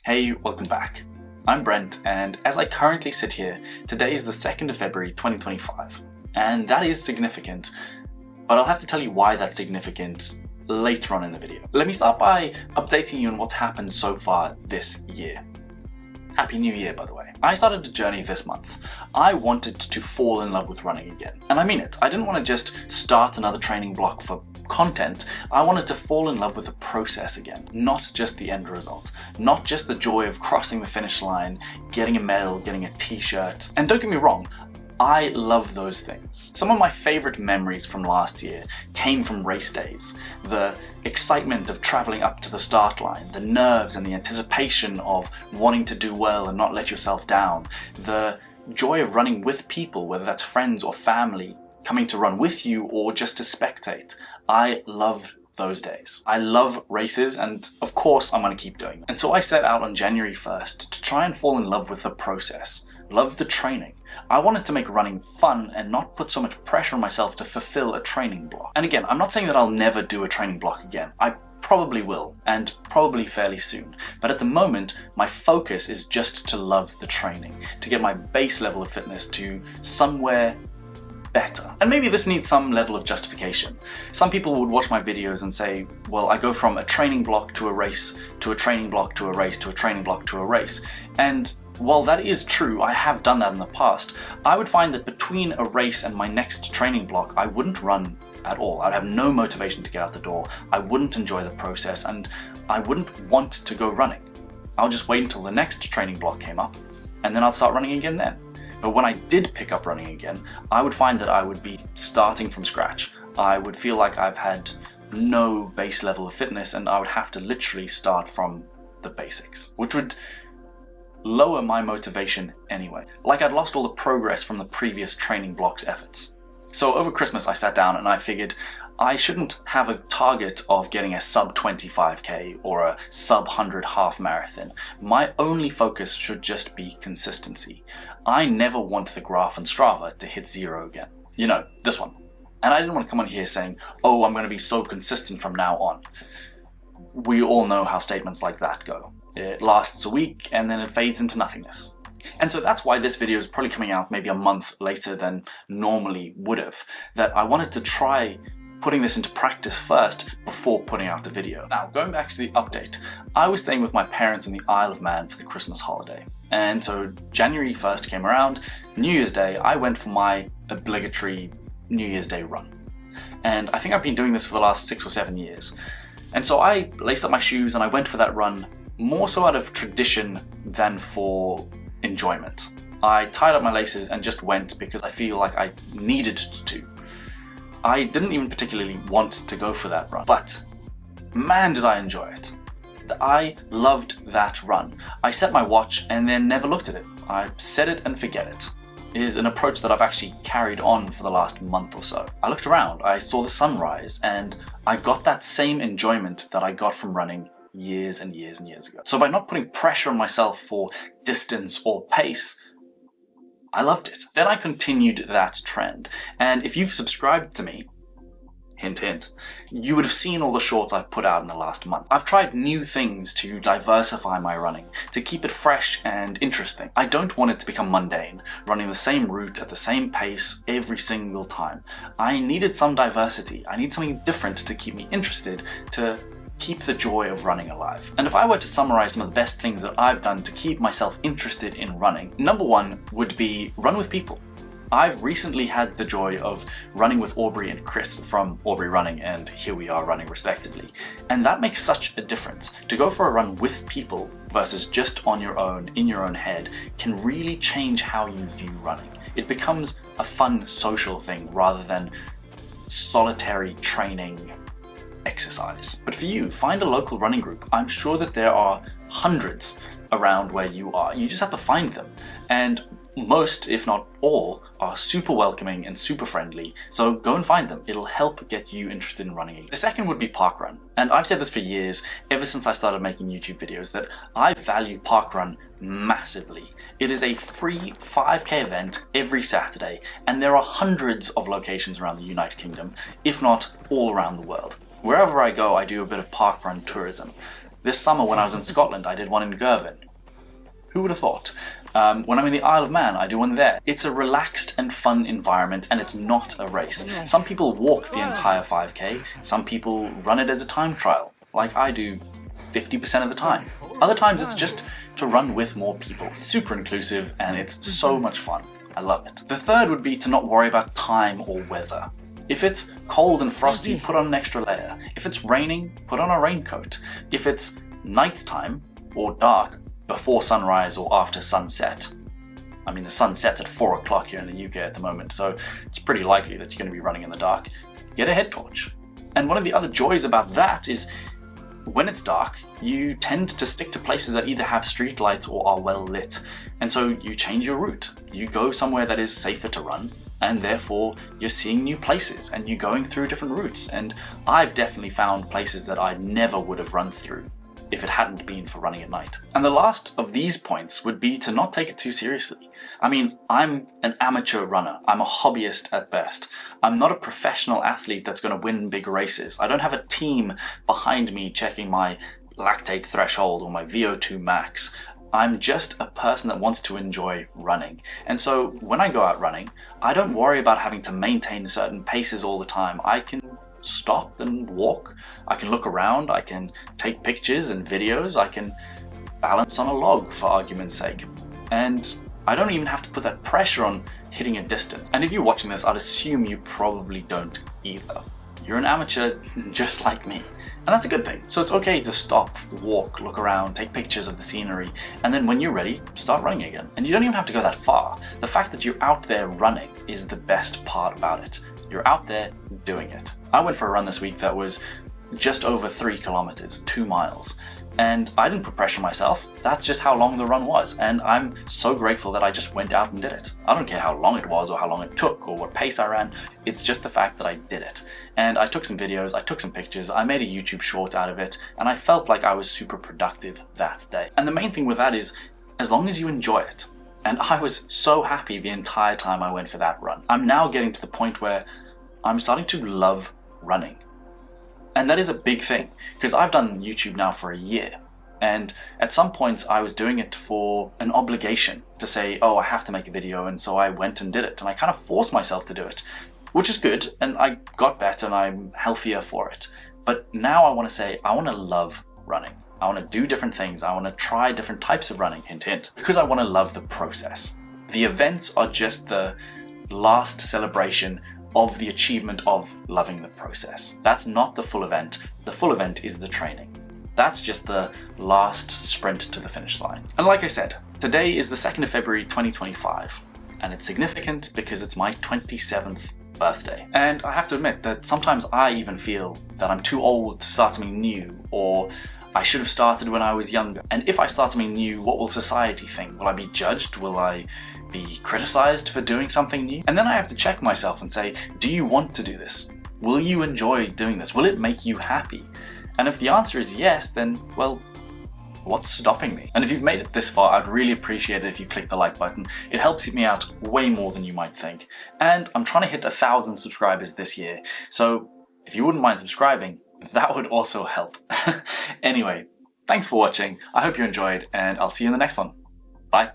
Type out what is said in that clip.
Hey, welcome back. I'm Brent, and as I currently sit here, today is the 2nd of February 2025, and that is significant, but I'll have to tell you why that's significant later on in the video. Let me start by updating you on what's happened so far this year. Happy New Year, by the way. I started a journey this month. I wanted to fall in love with running again, and I mean it. I didn't want to just start another training block for content. I wanted to fall in love with the process again, not just the end result, not just the joy of crossing the finish line, getting a medal, getting a t-shirt. And don't get me wrong, I love those things. Some of my favorite memories from last year came from race days. The excitement of traveling up to the start line, the nerves and the anticipation of wanting to do well and not let yourself down, the joy of running with people, whether that's friends or family, coming to run with you or just to spectate. I love those days. I love races, and of course I'm going to keep doing them. And so I set out on January 1st to try and fall in love with the process, love the training. I wanted to make running fun and not put so much pressure on myself to fulfill a training block. And again, I'm not saying that I'll never do a training block again. I probably will, and probably fairly soon. But at the moment, my focus is just to love the training, to get my base level of fitness to somewhere better. And maybe this needs some level of justification. Some people would watch my videos and say, well, I go from a training block to a race, to a training block to a race, to a training block to a race. And while that is true, I have done that in the past, I would find that between a race and my next training block, I wouldn't run at all. I'd have no motivation to get out the door. I wouldn't enjoy the process, and I wouldn't want to go running. I'll just wait until the next training block came up, and then I'd start running again then. But when I did pick up running again, I would find that I would be starting from scratch. I would feel like I've had no base level of fitness, and I would have to literally start from the basics, which would lower my motivation anyway. Like I'd lost all the progress from the previous training block's efforts. So over Christmas I sat down and I figured I shouldn't have a target of getting a sub 25k or a sub 100 half marathon. My only focus should just be consistency. I never want the graph on Strava to hit 0 again. You know, this one. And I didn't want to come on here saying, oh, I'm going to be so consistent from now on. We all know how statements like that go. It lasts a week and then it fades into nothingness. And so that's why this video is probably coming out maybe a month later than normally would have. That I wanted to try putting this into practice first before putting out the video. Now, going back to the update, I was staying with my parents in the Isle of Man for the Christmas holiday. And so January 1st came around, New Year's Day, I went for my obligatory New Year's Day run. And I think I've been doing this for the last 6 or 7 years. And so I laced up my shoes and I went for that run more so out of tradition than for enjoyment. I tied up my laces and just went because I feel like I needed to. I didn't even particularly want to go for that run, but man did I enjoy it. I loved that run. I set my watch and then never looked at it. I set it and forget it. It is an approach that I've actually carried on for the last month or so. I looked around, I saw the sunrise, and I got that same enjoyment that I got from running years and years and years ago. So by not putting pressure on myself for distance or pace, I loved it. Then I continued that trend. And if you've subscribed to me, hint hint, you would have seen all the shorts I've put out in the last month. I've tried new things to diversify my running, to keep it fresh and interesting. I don't want it to become mundane, running the same route at the same pace every single time. I needed some diversity. I need something different to keep me interested, to keep the joy of running alive. And if I were to summarize some of the best things that I've done to keep myself interested in running, number one would be run with people. I've recently had the joy of running with Aubrey and Chris from Aubrey Running and Here We Are Running respectively. And that makes such a difference. To go for a run with people versus just on your own, in your own head, can really change how you view running. It becomes a fun social thing rather than solitary training exercise. But for you, find a local running group. I'm sure that there are hundreds around where you are. You just have to find them. And most, if not all, are super welcoming and super friendly, so go and find them. It'll help get you interested in running again. The second would be parkrun. And I've said this for years, ever since I started making YouTube videos, that I value parkrun massively. It is a free 5k event every Saturday, and there are hundreds of locations around the United Kingdom, if not all around the world. Wherever I go, I do a bit of parkrun tourism. This summer when I was in Scotland, I did one in Girvan. Who would have thought? When I'm in the Isle of Man, I do one there. It's a relaxed and fun environment, and it's not a race. Some people walk the entire 5K, some people run it as a time trial, like I do 50% of the time. Other times it's just to run with more people. It's super inclusive and it's so much fun. I love it. The third would be to not worry about time or weather. If it's cold and frosty, put on an extra layer. If it's raining, put on a raincoat. If it's nighttime or dark, before sunrise or after sunset. I mean, the sun sets at 4 o'clock here in the UK at the moment, so it's pretty likely that you're going to be running in the dark. Get a head torch. And one of the other joys about that is when it's dark, you tend to stick to places that either have street lights or are well lit. And so you change your route. You go somewhere that is safer to run, and therefore you're seeing new places and you're going through different routes. And I've definitely found places that I never would have run through if it hadn't been for running at night. And the last of these points would be to not take it too seriously. I mean, I'm an amateur runner. I'm a hobbyist at best. I'm not a professional athlete that's going to win big races. I don't have a team behind me checking my lactate threshold or my VO2 max. I'm just a person that wants to enjoy running. And so when I go out running, I don't worry about having to maintain certain paces all the time. I can stop and walk, I can look around, I can take pictures and videos, I can balance on a log for argument's sake. And I don't even have to put that pressure on hitting a distance. And if you're watching this, I'd assume you probably don't either. You're an amateur just like me. And that's a good thing. So it's okay to stop, walk, look around, take pictures of the scenery, and then when you're ready, start running again. And you don't even have to go that far. The fact that you're out there running is the best part about it. You're out there doing it. I went for a run this week that was just over 3 kilometers, 2 miles. And I didn't put pressure on myself. That's just how long the run was. And I'm so grateful that I just went out and did it. I don't care how long it was or how long it took or what pace I ran. It's just the fact that I did it. And I took some videos, I took some pictures, I made a YouTube short out of it, and I felt like I was super productive that day. And the main thing with that is, as long as you enjoy it. And I was so happy the entire time I went for that run. I'm now getting to the point where I'm starting to love running. And that is a big thing, because I've done YouTube now for a year. And at some points I was doing it for an obligation to say, oh, I have to make a video, and so I went and did it. And I kind of forced myself to do it, which is good, and I got better and I'm healthier for it. But now I want to say, I want to love running. I want to do different things. I want to try different types of running, hint, hint, because I want to love the process. The events are just the last celebration of the achievement of loving the process. That's not the full event. The full event is the training. That's just the last sprint to the finish line. And like I said, today is the 2nd of February 2025, and it's significant because it's my 27th birthday. And I have to admit that sometimes I even feel that I'm too old to start something new, or I should have started when I was younger. And if I start something new, what will society think? Will I be judged? Will I be criticized for doing something new? And then I have to check myself and say, do you want to do this? Will you enjoy doing this? Will it make you happy? And if the answer is yes, then, well, what's stopping me? And if you've made it this far, I'd really appreciate it if you click the like button. It helps me out way more than you might think. And I'm trying to hit 1,000 subscribers this year. So if you wouldn't mind subscribing, that would also help. Anyway, thanks for watching. I hope you enjoyed, and I'll see you in the next one. Bye.